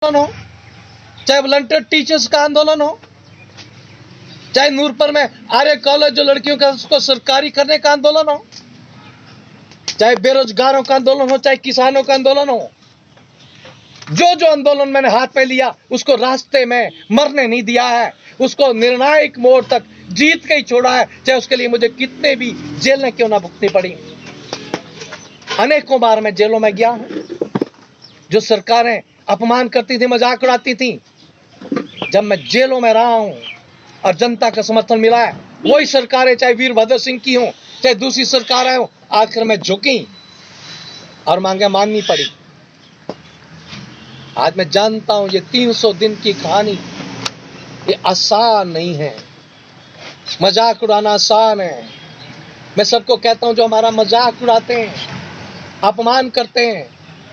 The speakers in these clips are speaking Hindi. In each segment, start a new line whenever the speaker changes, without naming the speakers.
हो, चाहे वॉलंटियर टीचर्स का आंदोलन हो, चाहे नूरपुर में आर्य कॉलेज जो लड़कियों का उसको सरकारी करने का आंदोलन हो, चाहे बेरोजगारों का आंदोलन हो, चाहे किसानों का आंदोलन हो, जो आंदोलन मैंने हाथ में लिया उसको रास्ते में मरने नहीं दिया है, उसको निर्णायक मोड़ तक जीत के ही छोड़ा है, चाहे उसके लिए मुझे कितने भी जेलें क्यों ना भुगतनी पड़ी। अनेकों बार मैं जेलों में गया हूं। जो सरकारें अपमान करती थी, मजाक उड़ाती थी, जब मैं जेलों में रहा हूं और जनता का समर्थन मिला है, वही सरकारें चाहे वीरभद्र सिंह की हो, चाहे दूसरी सरकारें हो, आखिर में झुकी और मांगे माननी पड़ी। आज मैं जानता हूं ये 300 दिन की कहानी ये आसान नहीं है। मजाक उड़ाना आसान है। मैं सबको कहता हूं जो हमारा मजाक उड़ाते हैं, अपमान करते हैं,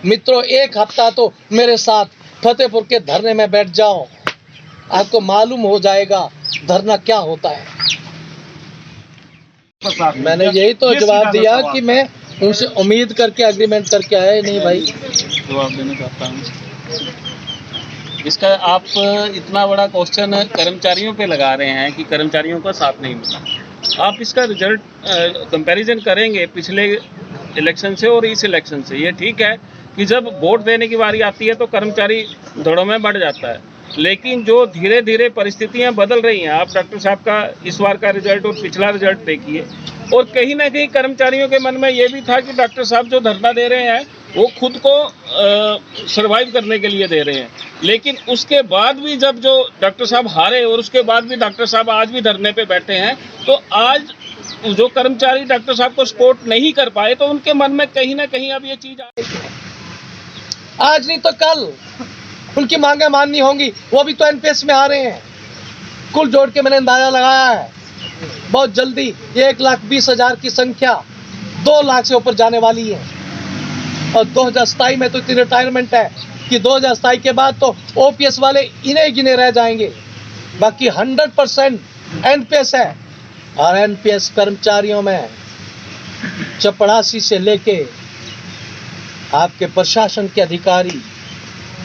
मित्रों एक हफ्ता तो मेरे साथ फतेहपुर के धरने में बैठ जाओ, आपको मालूम हो जाएगा धरना क्या होता है। मैंने यही तो जवाब दिया कि मैं उनसे उम्मीद करके एग्रीमेंट करके आया नहीं भाई।
जवाब देना चाहता हूँ इसका। आप इतना बड़ा क्वेश्चन कर्मचारियों पे लगा रहे हैं कि कर्मचारियों का साथ नहीं मिला। आप इसका रिजल्ट कंपैरिजन करेंगे पिछले इलेक्शन से और इस इलेक्शन से। ये ठीक है कि जब वोट देने की बारी आती है तो कर्मचारी दौड़ों में बढ़ जाता है, लेकिन जो धीरे धीरे परिस्थितियां बदल रही हैं, आप डॉक्टर साहब का इस बार का रिजल्ट और पिछला रिजल्ट देखिए, और कहीं ना कहीं कर्मचारियों के मन में ये भी था कि डॉक्टर साहब जो धरना दे रहे हैं वो खुद को सर्वाइव करने के लिए दे रहे हैं, लेकिन उसके बाद भी जब जो डॉक्टर साहब हारे और उसके बाद भी डॉक्टर साहब आज भी धरने पे बैठे हैं, तो आज जो कर्मचारी डॉक्टर साहब को सपोर्ट नहीं कर पाए तो उनके मन में कहीं ना कहीं अब ये चीज आएगी।
आज नहीं तो कल उनकी मांगे माननी होंगी। वो भी तो एनपीएस में आ रहे हैं। कुल जोड़ के मैंने अंदाजा लगाया है बहुत जल्दी 1,20,000 की संख्या 2 लाख से ऊपर जाने वाली है, और 2027 में तो इतनी रिटायरमेंट है कि 2027 के बाद तो ओपीएस वाले इन्हें गिने रह जाएंगे, बाकी 100% एनपीएस है। और एनपीएस कर्मचारियों में चपड़ासी से लेके आपके प्रशासन के अधिकारी,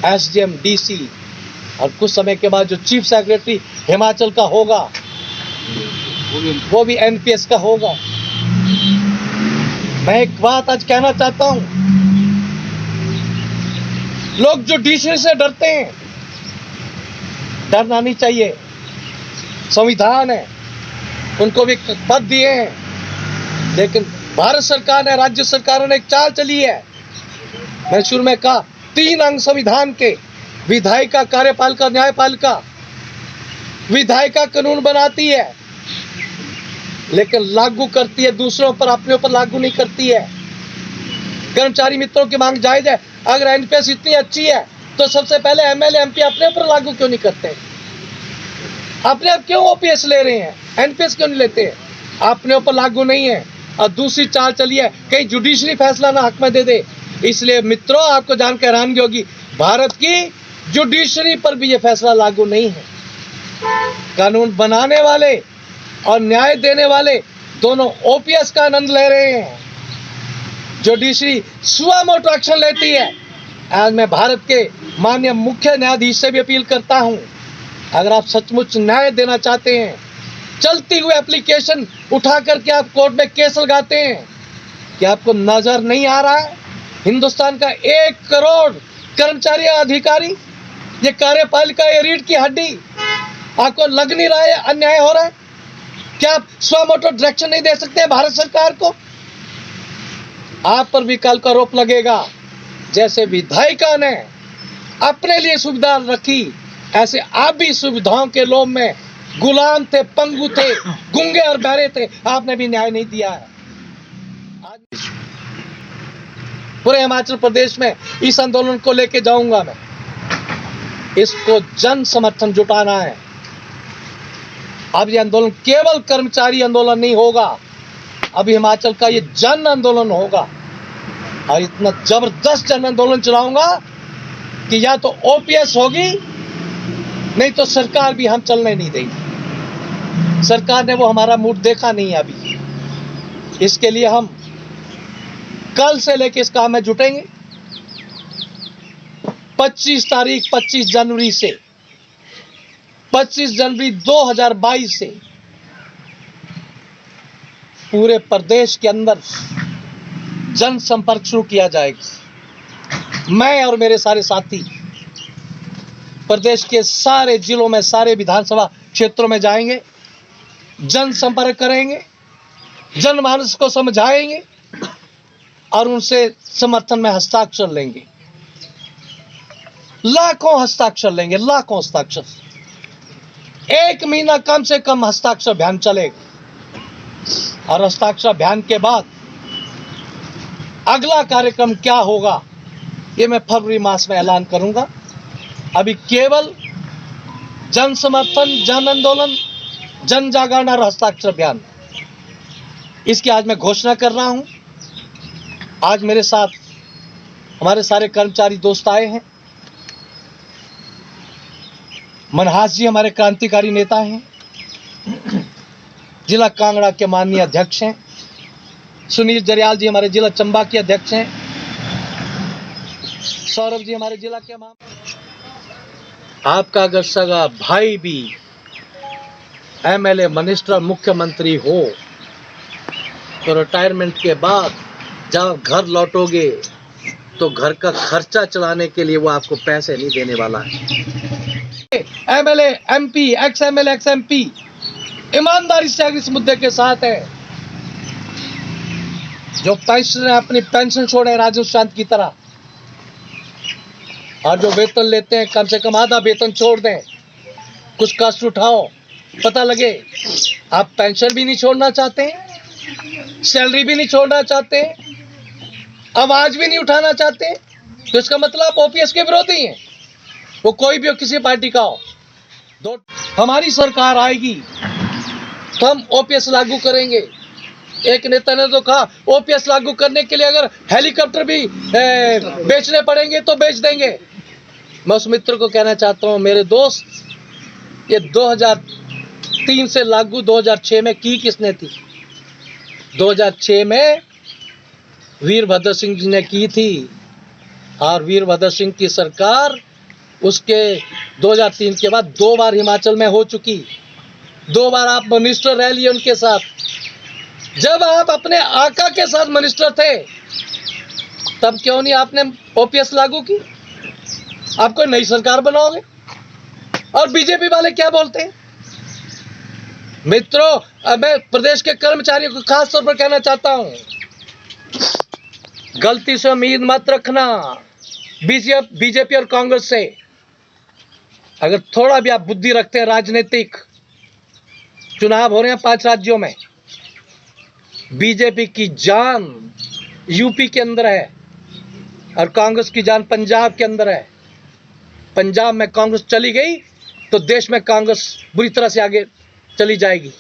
एसडीएम, डीसी, और कुछ समय के बाद जो चीफ सेक्रेटरी हिमाचल का होगा वो भी एनपीएस का होगा। मैं एक बात आज कहना चाहता हूं, लोग जुडिशरी से डरते हैं, डरना नहीं चाहिए। संविधान है, उनको भी पद दिए हैं, लेकिन भारत सरकार ने, राज्य सरकारों ने एक चाल चली है। मैं शुरू में कहा 3 अंग संविधान के, विधायिका, कार्यपालिका, न्यायपालिका। विधायिका कानून बनाती है लेकिन लागू करती है दूसरों पर, अपने ऊपर लागू नहीं करती है। कर्मचारी मित्रों की मांग जायज है। अगर एनपीएस इतनी अच्छी है तो सबसे पहले एमएलए एमपी अपने ऊपर लागू क्यों नहीं करते? अपने आप क्यों ओपीएस ले रहे हैं, एनपीएस क्यों नहीं लेते? अपने ऊपर लागू नहीं है। और दूसरी चाल चली है कहीं जुडिशरी फैसला ना हक में दे दे। इसलिए मित्रों आपको जानकर हैरानगी होगी, भारत की जुडिशरी पर भी यह फैसला लागू नहीं है। कानून बनाने वाले और न्याय देने वाले दोनों ओपीएस का आनंद ले रहे हैं। जुडिशरी सुआ मोटो एक्शन लेती है। आज मैं भारत के माननीय मुख्य न्यायाधीश से भी अपील करता हूं, अगर आप सचमुच न्याय देना चाहते हैं, चलती हुई एप्लीकेशन उठा करके आप कोर्ट में केस लगाते हैं, कि आपको नजर नहीं आ रहा है हिंदुस्तान का 1 करोड़ कर्मचारी अधिकारी, ये कार्यपालिका, ये रीढ़ की हड्डी, आपको लग नहीं रहा है अन्याय हो रहा है? क्या आप स्वमोटो डायरेक्शन नहीं दे सकते हैं भारत सरकार को? आप पर भी कल का आरोप लगेगा, जैसे विधायिका ने अपने लिए सुविधा रखी, ऐसे आप भी सुविधाओं के लोभ में गुलाम थे, पंगु थे, गुंगे और बहरे थे, आपने भी न्याय नहीं दिया है। आज पूरे हिमाचल प्रदेश में इस आंदोलन को लेके जाऊंगा मैं। इसको जन समर्थन जुटाना है। अब ये आंदोलन केवल कर्मचारी आंदोलन नहीं होगा, अब हिमाचल का ये जन आंदोलन होगा, और इतना जबरदस्त जन आंदोलन चलाऊंगा कि या तो ओपीएस होगी, नहीं तो सरकार भी हम चलने नहीं देगी। सरकार ने वो हमारा मूड देखा नहीं अभी। इसके लिए हम कल से लेके इस काम में जुटेंगे। 25 जनवरी से 25 जनवरी 2022 से पूरे प्रदेश के अंदर जनसंपर्क शुरू किया जाएगा। मैं और मेरे सारे साथी प्रदेश के सारे जिलों में, सारे विधानसभा क्षेत्रों में जाएंगे, जनसंपर्क करेंगे, जनमानस को समझाएंगे और उनसे समर्थन में हस्ताक्षर लेंगे। लाखों हस्ताक्षर लेंगे, लाखों हस्ताक्षर। 1 महीना कम से कम हस्ताक्षर अभियान चलेगा और हस्ताक्षर अभियान के बाद अगला कार्यक्रम क्या होगा ये मैं फरवरी मास में ऐलान करूंगा। अभी केवल जन समर्थन, जन आंदोलन, जन जागरण और हस्ताक्षर अभियान, इसकी आज मैं घोषणा कर रहा हूं। आज मेरे साथ हमारे सारे कर्मचारी दोस्त आए हैं। मनहास जी हमारे क्रांतिकारी नेता हैं, जिला कांगड़ा के माननीय अध्यक्ष हैं। सुनील जरियाल जी हमारे जिला चंबा के अध्यक्ष हैं। सौरभ जी हमारे जिला के आपका अगर सगा भाई भी एमएलए, मिनिस्टर, मुख्यमंत्री हो तो रिटायरमेंट के बाद जब घर लौटोगे तो घर का खर्चा चलाने के लिए वो आपको पैसे नहीं देने वाला है। MLA, MP, ex MLA, x MP ईमानदारी से अगर इस मुद्दे के साथ है, जो पेंशन अपनी पेंशन छोड़े राजीव शांत की तरह, और जो वेतन लेते हैं कम से कम आधा वेतन छोड़ दें, कुछ कष्ट उठाओ, पता लगे आप पेंशन भी नहीं छोड़ना चाहते, सैलरी भी नहीं छोड़ना चाहते, आवाज भी नहीं उठाना चाहते, तो इसका मतलब आप ओपीएस के विरोधी हैं। वो कोई भी हो, किसी पार्टी का हो। हमारी सरकार आएगी तो हम ओपीएस लागू करेंगे। एक नेता ने तो कहा ओपीएस लागू करने के लिए अगर हेलीकॉप्टर भी बेचने पड़ेंगे तो बेच देंगे। मैं उस मित्र को कहना चाहता हूं, मेरे दोस्त, ये 2003 से लागू 2006 में की किसने थी? 2006 में वीरभद्र सिंह जी ने की थी, और वीरभद्र सिंह की सरकार उसके 2003 के बाद 2 बार हिमाचल में हो चुकी। 2 बार आप मिनिस्टर रह लिए उनके साथ। जब आप अपने आका के साथ मिनिस्टर थे तब क्यों नहीं आपने ओपीएस लागू की? आप कोई नई सरकार बनाओगे। और बीजेपी वाले क्या बोलते हैं? मित्रों, मैं प्रदेश के कर्मचारियों को खास तौर पर कहना चाहता हूं, गलती से उम्मीद मत रखना बीजेपी और कांग्रेस से। अगर थोड़ा भी आप बुद्धि रखते हैं, राजनीतिक चुनाव हो रहे हैं 5 राज्यों में, बीजेपी की जान यूपी के अंदर है और कांग्रेस की जान पंजाब के अंदर है। पंजाब में कांग्रेस चली गई तो देश में कांग्रेस बुरी तरह से आगे चली जाएगी,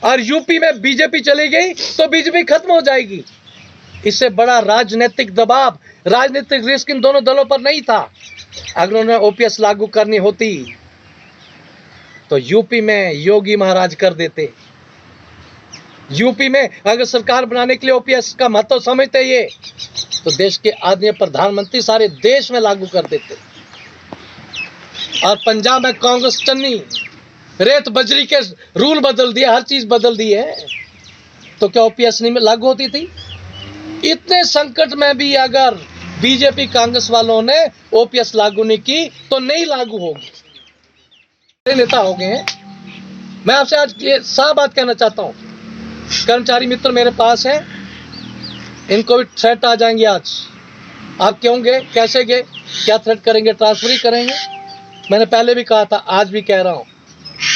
और यूपी में बीजेपी चली गई तो बीजेपी खत्म हो जाएगी। इससे बड़ा राजनीतिक दबाव, राजनीतिक रिस्क इन दोनों दलों पर नहीं था। अगर उन्हें ओपीएस लागू करनी होती तो यूपी में योगी महाराज कर देते। यूपी में अगर सरकार बनाने के लिए ओपीएस का महत्व समझते ये, तो देश के आदरणीय प्रधानमंत्री सारे देश में लागू कर देते। और पंजाब में कांग्रेस चन्नी रेत बजरी के रूल बदल दिए, हर चीज बदल दी है, तो क्या ओपीएस नहीं लागू होती थी? इतने संकट में भी अगर बीजेपी कांग्रेस वालों ने ओपीएस लागू नहीं की तो नहीं लागू होगी। नेता हो गए हैं। मैं आपसे आज ये साफ बात कहना चाहता हूं, कर्मचारी मित्र मेरे पास हैं, इनको भी थ्रेट आ जाएंगे आज। आप क्यों गए, कैसे गए, क्या थ्रेट करेंगे? ट्रांसफर ही करेंगे। मैंने पहले भी कहा था, आज भी कह रहा हूं,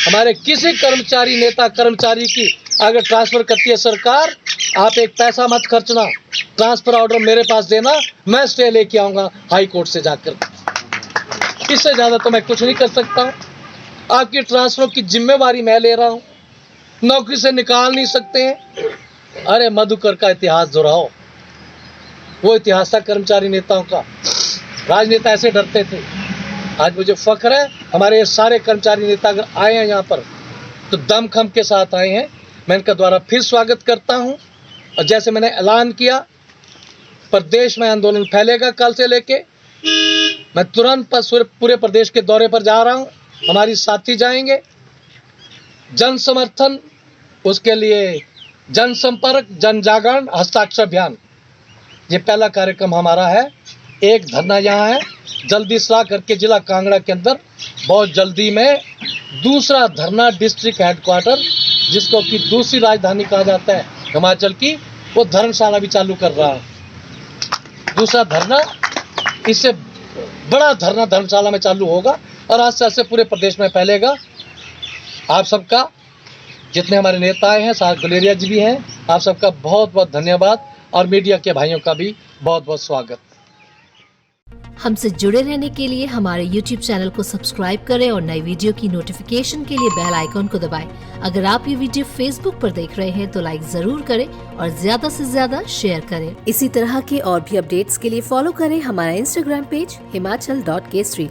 हमारे किसी कर्मचारी, नेता कर्मचारी की अगर ट्रांसफर करती है सरकार, आप एक पैसा मत खर्चना, ट्रांसफर ऑर्डर मेरे पास देना, मैं स्टे लेके आऊंगा हाई कोर्ट से जाकर। इससे ज्यादा तो मैं कुछ नहीं कर सकता हूं। आपकी ट्रांसफर की जिम्मेवारी मैं ले रहा हूं, नौकरी से निकाल नहीं सकते हैं। अरे मधुकर का इतिहास दोहराओ, वो इतिहास था कर्मचारी नेताओं का। राजनेता ऐसे डरते थे। आज मुझे फख्र है, हमारे सारे कर्मचारी नेता अगर आए हैं यहाँ पर तो दमखम के साथ आए हैं। मैं इनका द्वारा फिर स्वागत करता हूं। और जैसे मैंने ऐलान किया, प्रदेश में आंदोलन फैलेगा कल से लेके मैं तुरंत पूरे प्रदेश के दौरे पर जा रहा हूं, हमारी साथी जाएंगे। जन समर्थन, उसके लिए जनसंपर्क, जन जागरण, हस्ताक्षर अभियान, ये पहला कार्यक्रम हमारा है। एक धरना यहाँ है, जल्दी सलाह करके जिला कांगड़ा के अंदर बहुत जल्दी में दूसरा धरना डिस्ट्रिक्ट हेडक्वार्टर, जिसको कि दूसरी राजधानी कहा जाता है हिमाचल की, वो धर्मशाला भी चालू कर रहा है। दूसरा धरना, इससे बड़ा धरना धर्मशाला में चालू होगा और आज से ऐसे पूरे प्रदेश में फैलेगा। आप सबका, जितने हमारे नेताएं हैं, साथ गुलेरिया जी भी हैं, आप सबका बहुत बहुत धन्यवाद और मीडिया के भाइयों का भी बहुत बहुत स्वागत।
हमसे जुड़े रहने के लिए हमारे YouTube चैनल को सब्सक्राइब करें और नई वीडियो की नोटिफिकेशन के लिए बेल आइकॉन को दबाएं। अगर आप ये वीडियो Facebook पर देख रहे हैं तो लाइक जरूर करें और ज्यादा से ज्यादा शेयर करें। इसी तरह के और भी अपडेट्स के लिए फॉलो करें हमारा Instagram पेज himachal.kshri।